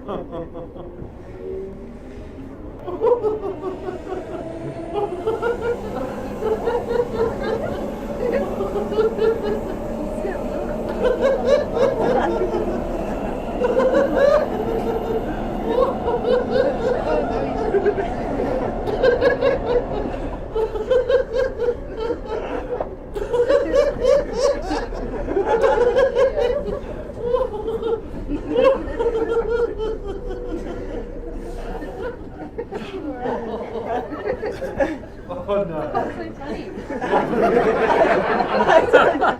Oh no. That's so funny.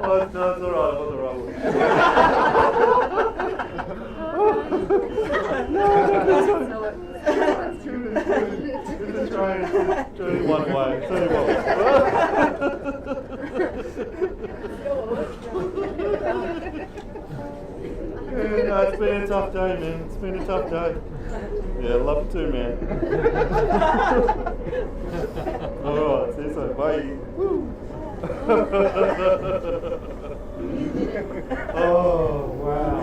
Oh, that's all right. What's wrong with you? Try one way. It's only one yeah, no, it's been a tough day, man. It's been a tough day. Yeah, love you too, man. Alright, see you soon. Bye. Woo. Oh, wow.